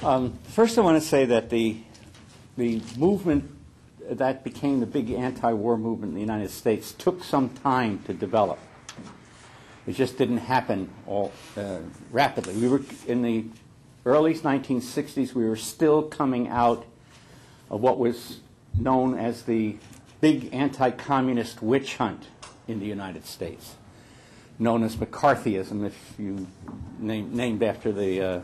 First, I want to say that the movement that became the big anti-war movement in the United States took some time to develop. It just didn't happen all rapidly. We were in the early 1960s. We were still coming out of what was known as the big anti-communist witch hunt in the United States, known as McCarthyism, if you named after the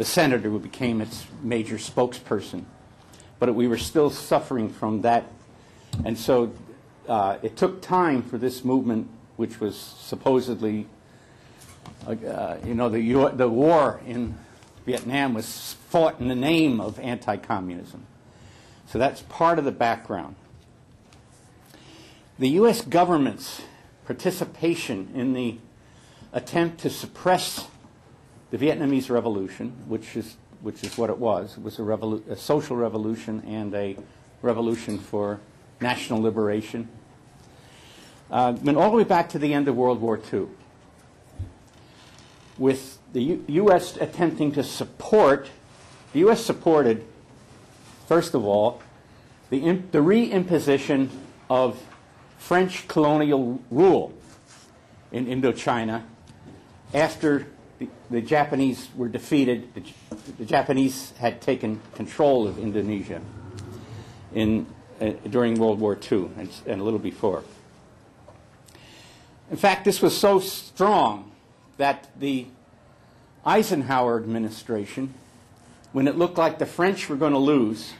senator who became its major spokesperson. But we were still suffering from that, and so it took time for this movement, which was supposedly, the war in Vietnam was fought in the name of anti-communism. So that's part of the background. The U.S. government's participation in the attempt to suppress the Vietnamese Revolution, which is what it was. It was a social revolution and a revolution for national liberation. Went all the way back to the end of World War II, with the U.S. attempting to support. The U.S. supported, first of all, the reimposition of French colonial rule in Indochina after the Japanese were defeated. The Japanese had taken control of Indonesia during World War II and a little before. In fact, this was so strong that the Eisenhower administration, when it looked like the French were going to lose,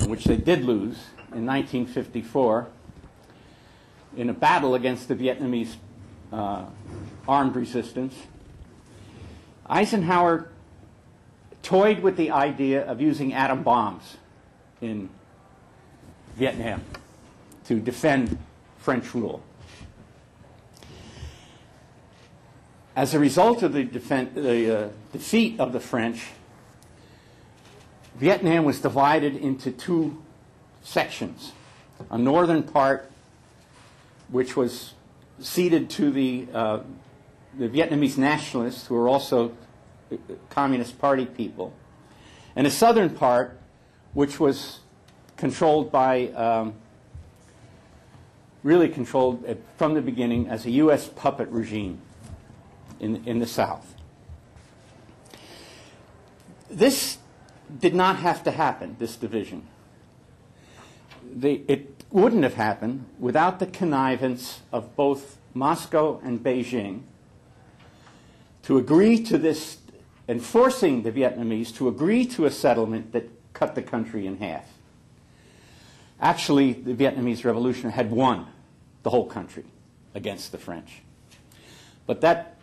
which they did lose in 1954, in a battle against the Vietnamese armed resistance, Eisenhower toyed with the idea of using atom bombs in Vietnam to defend French rule. As a result of the defeat of the French, Vietnam was divided into two sections. A northern part, which was ceded to the Vietnamese nationalists, who were also Communist Party people, and a southern part, which was controlled by, really controlled from the beginning as a U.S. puppet regime in the South. This did not have to happen, this division. It wouldn't have happened without the connivance of both Moscow and Beijing to agree to this, and forcing the Vietnamese to agree to a settlement that cut the country in half. Actually, the Vietnamese Revolution had won the whole country against the French. But that,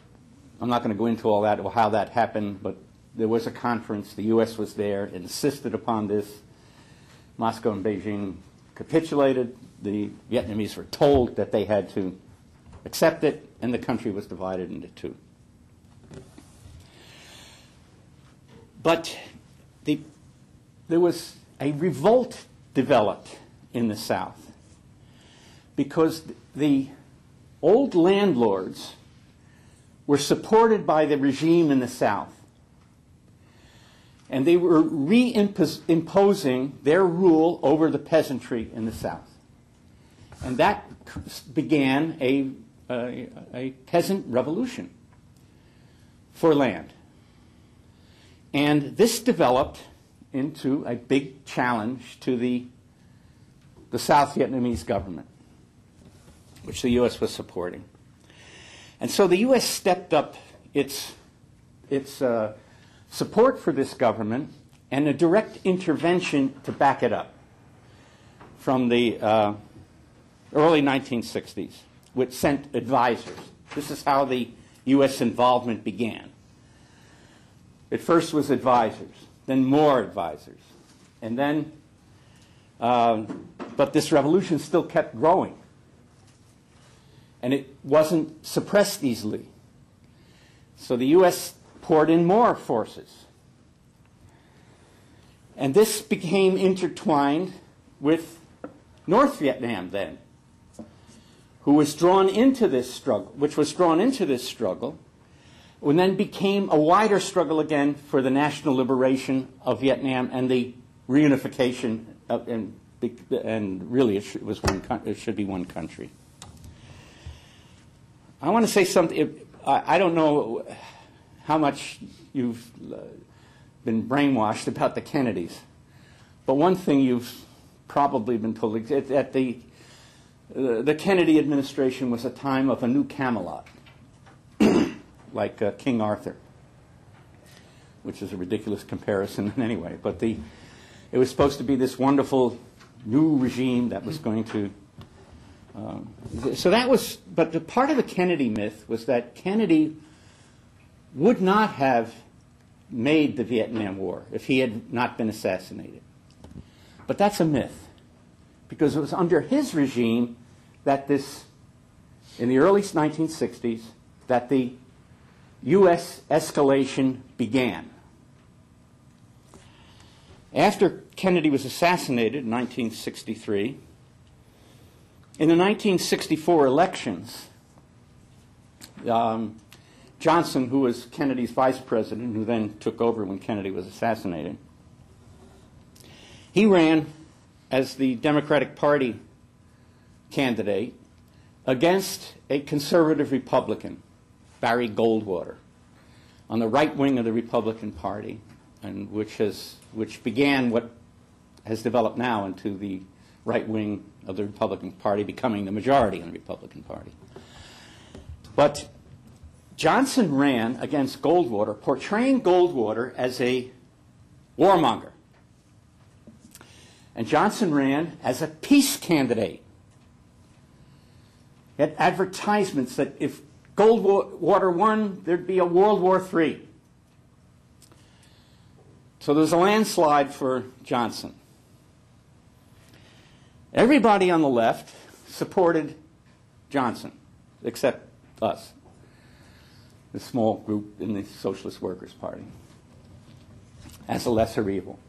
I'm not going to go into all that or how that happened, but there was a conference, the U.S. was there, it insisted upon this. Moscow and Beijing capitulated. The Vietnamese were told that they had to accept it, and the country was divided into two. But there was a revolt developed in the South because the old landlords were supported by the regime in the South. And they were reimposing their rule over the peasantry in the South. And that began a peasant revolution for land. And this developed into a big challenge to the South Vietnamese government, which the U.S. was supporting. And so the U.S. stepped up its support for this government and a direct intervention to back it up from the early 1960s, which sent advisors. This is how the U.S. involvement began. It first was advisors, then more advisors, and then, but this revolution still kept growing. And it wasn't suppressed easily. So the U.S. poured in more forces. And this became intertwined with North Vietnam then, which was drawn into this struggle and then became a wider struggle again for the national liberation of Vietnam and the reunification of, and really it should be one country. I want to say something. I don't know how much you've been brainwashed about the Kennedys, but one thing you've probably been told is that the Kennedy administration was a time of a new Camelot, like King Arthur, which is a ridiculous comparison anyway. But it was supposed to be this wonderful new regime that was going to. So that was, but the part of the Kennedy myth was that Kennedy would not have made the Vietnam War if he had not been assassinated. But that's a myth, because it was under his regime that in the early 1960s, that the U.S. escalation began. After Kennedy was assassinated in 1963, in the 1964 elections, Johnson, who was Kennedy's vice president, who then took over when Kennedy was assassinated, he ran as the Democratic Party candidate against a conservative Republican, Barry Goldwater, on the right wing of the Republican Party, and which began what has developed now into the right wing of the Republican Party becoming the majority in the Republican Party. But Johnson ran against Goldwater, portraying Goldwater as a warmonger. And Johnson ran as a peace candidate. He had advertisements that if Goldwater won, there'd be a World War III. So there was a landslide for Johnson. Everybody on the left supported Johnson, except us, the small group in the Socialist Workers' Party, as a lesser evil.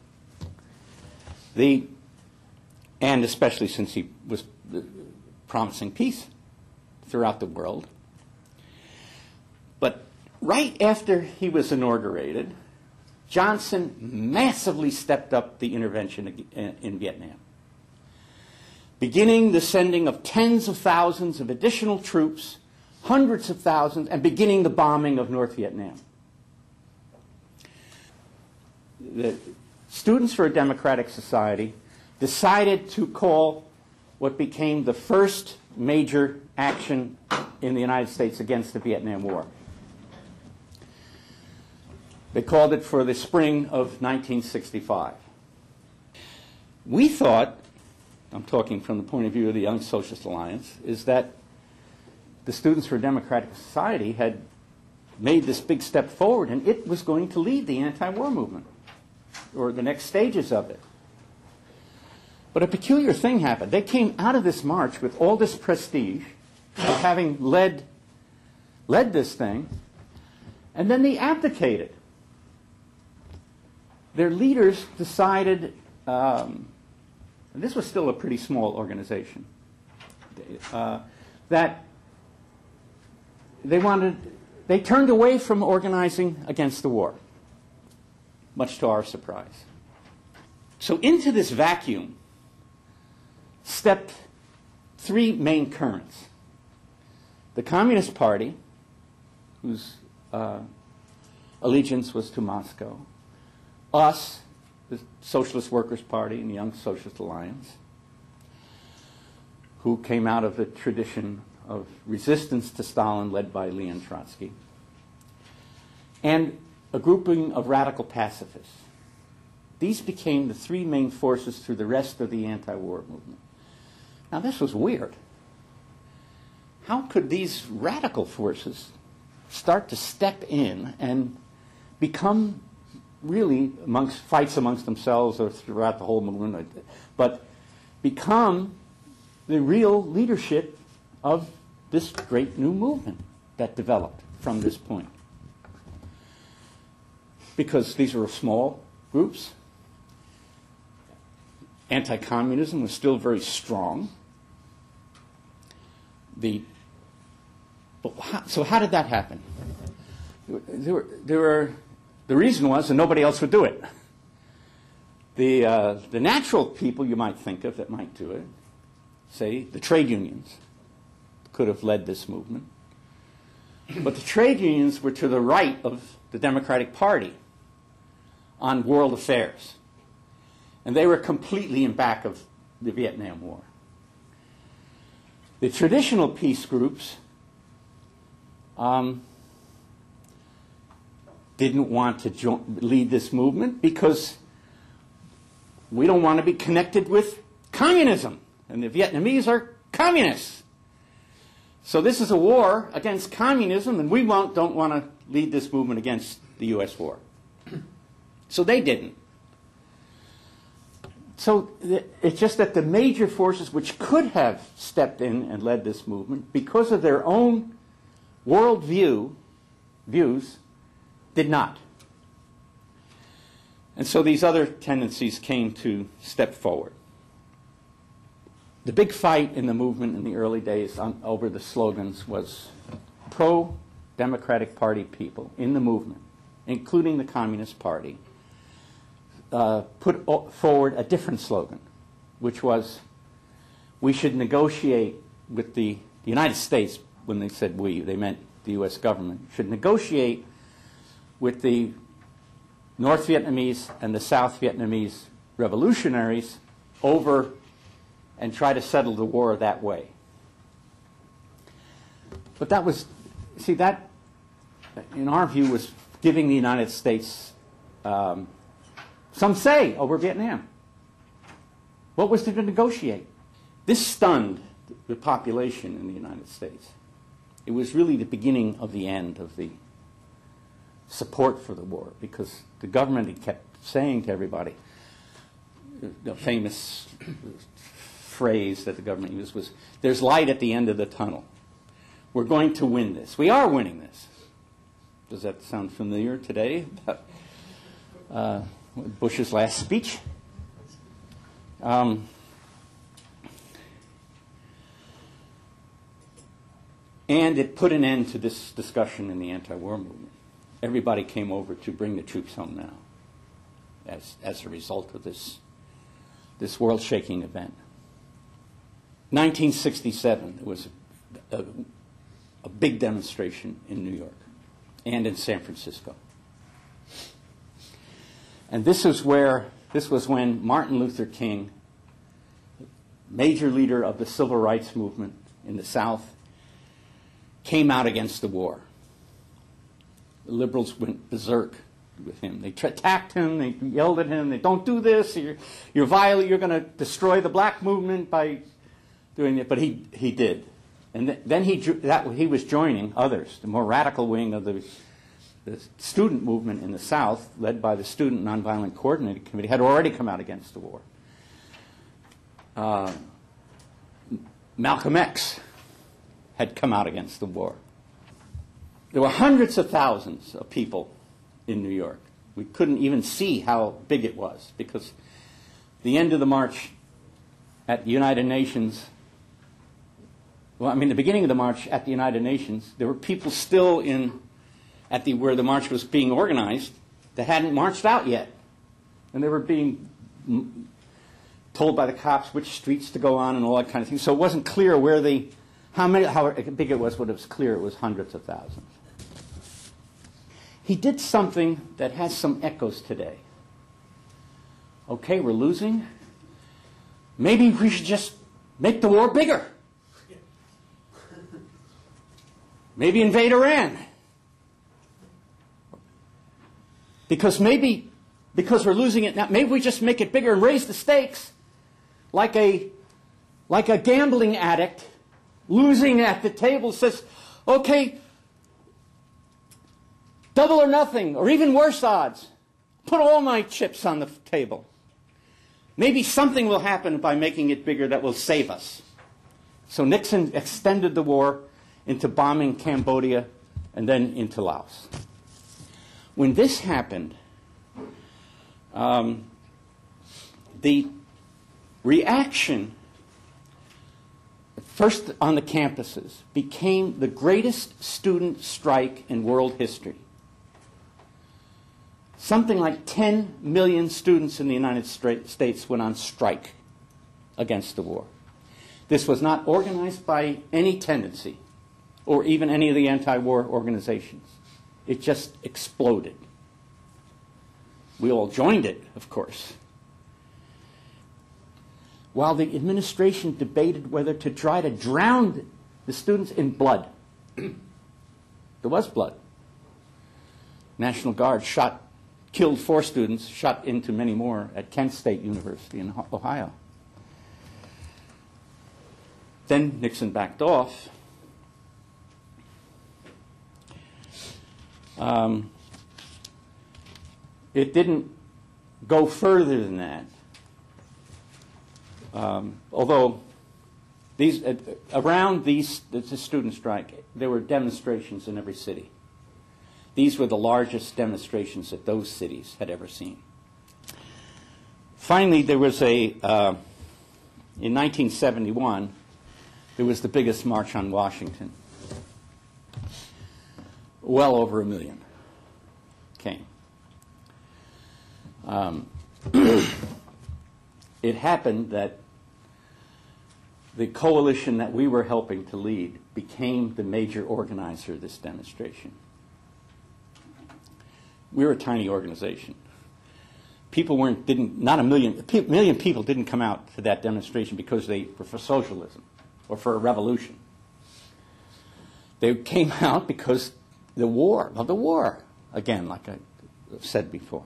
And especially since he was promising peace throughout the world. But right after he was inaugurated, Johnson massively stepped up the intervention in Vietnam, beginning the sending of tens of thousands of additional troops, hundreds of thousands, and beginning the bombing of North Vietnam. The Students for a Democratic Society decided to call what became the first major action in the United States against the Vietnam War. They called it for the spring of 1965. We thought, I'm talking from the point of view of the Young Socialist Alliance, is that the Students for a Democratic Society had made this big step forward, and it was going to lead the anti-war movement, or the next stages of it. But a peculiar thing happened. They came out of this march with all this prestige of having led this thing, and then they abdicated. Their leaders decided, and this was still a pretty small organization, that they turned away from organizing against the war, much to our surprise. So into this vacuum stepped three main currents. The Communist Party, whose allegiance was to Moscow, us, the Socialist Workers' Party and the Young Socialist Alliance, who came out of a tradition of resistance to Stalin led by Leon Trotsky, and a grouping of radical pacifists. These became the three main forces through the rest of the anti-war movement. Now, this was weird. How could these radical forces start to step in and become really fights amongst themselves or throughout the whole movement, but become the real leadership of this great new movement that developed from this point? Because these were small groups. Anti-communism was still very strong. So how did that happen? The reason was that nobody else would do it. The natural people you might think of that might do it, say the trade unions, could have led this movement. But the trade unions were to the right of the Democratic Party on world affairs. And they were completely in back of the Vietnam War. The traditional peace groups didn't want to lead this movement because we don't want to be connected with communism. And the Vietnamese are communists. So this is a war against communism, and we don't want to lead this movement against the U.S. war. So they didn't. So it's just that the major forces which could have stepped in and led this movement, because of their own worldviews, did not. And so these other tendencies came to step forward. The big fight in the movement in the early days over the slogans was pro-Democratic Party people in the movement, including the Communist Party, put forward a different slogan, which was, we should negotiate with the United States. When they said we, they meant the U.S. government, should negotiate with the North Vietnamese and the South Vietnamese revolutionaries over and try to settle the war that way. But that was, see, that, in our view, was giving the United States some say over Vietnam. What was there to negotiate? This stunned the population in the United States. It was really the beginning of the end of the support for the war, because the government had kept saying to everybody, the famous phrase that the government used was, there's light at the end of the tunnel. We're going to win this. We are winning this. Does that sound familiar today? Bush's last speech? And it put an end to this discussion in the anti-war movement. Everybody came over to bring the troops home now as a result of this world-shaking event. 1967, there was a big demonstration in New York and in San Francisco. And this was when Martin Luther King, major leader of the civil rights movement in the South, came out against the war. The liberals went berserk with him. They attacked him. They yelled at him. They, don't do this. You're violent. You're going to destroy the black movement by doing it. But he did. And then he was joining others, the more radical wing of the student movement in the South, led by the Student Nonviolent Coordinating Committee, had already come out against the war. Malcolm X had come out against the war. There were hundreds of thousands of people in New York. We couldn't even see how big it was, because the end of the march at the United Nations, the beginning of the march at the United Nations, there were people still where the march was being organized that hadn't marched out yet. And they were being told by the cops which streets to go on and all that kind of thing. So it wasn't clear how big it was, but it was clear it was hundreds of thousands. He did something that has some echoes today. Okay, we're losing. Maybe we should just make the war bigger. Maybe invade Iran. Because we're losing it now, maybe we just make it bigger and raise the stakes, like a gambling addict losing at the table says, okay, double or nothing, or even worse odds. Put all my chips on the table. Maybe something will happen by making it bigger that will save us. So Nixon extended the war into bombing Cambodia and then into Laos. When this happened, the reaction, first on the campuses, became the greatest student strike in world history. something like 10 million students in the United States went on strike against the war. This was not organized by any tendency or even any of the anti-war organizations. It just exploded. We all joined it, of course. While the administration debated whether to try to drown the students in blood. There was blood. National Guard killed 4 students, shot into many more at Kent State University in Ohio. Then Nixon backed off. It didn't go further than that. Although around the student strike, there were demonstrations in every city. These were the largest demonstrations that those cities had ever seen. Finally, there was in 1971, there was the biggest march on Washington. Well over 1 million came. It happened that the coalition that we were helping to lead became the major organizer of this demonstration. We were a tiny organization. People not a million people didn't come out to that demonstration because they were for socialism or for a revolution. They came out because of the war, again, like I said before.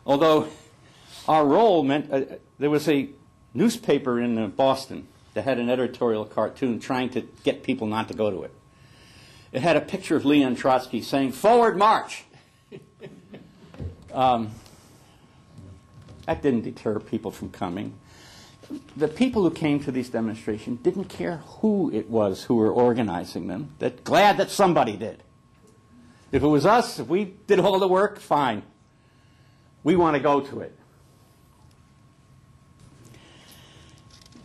Although our role meant, there was a newspaper in Boston that had an editorial cartoon trying to get people not to go to it. It had a picture of Leon Trotsky saying, "Forward march!" That didn't deter people from coming. The people who came to these demonstrations didn't care who it was who were organizing them. They're glad that somebody did. If it was us, if we did all the work, fine. We want to go to it.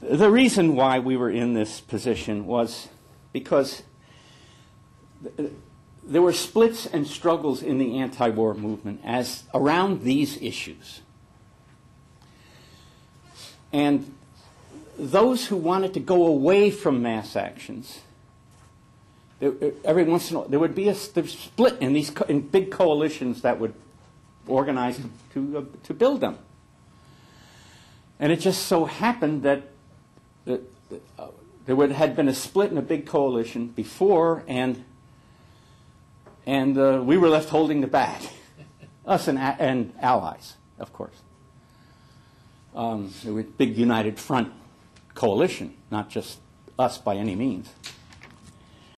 The reason why we were in this position was because there were splits and struggles in the anti-war movement around these issues. And those who wanted to go away from mass actions, every once in a while, there would be a split in big coalitions that would organize to build them. And it just so happened that there had been a split in a big coalition before, and we were left holding the bag, us and allies, of course. There was a big united front coalition, not just us by any means.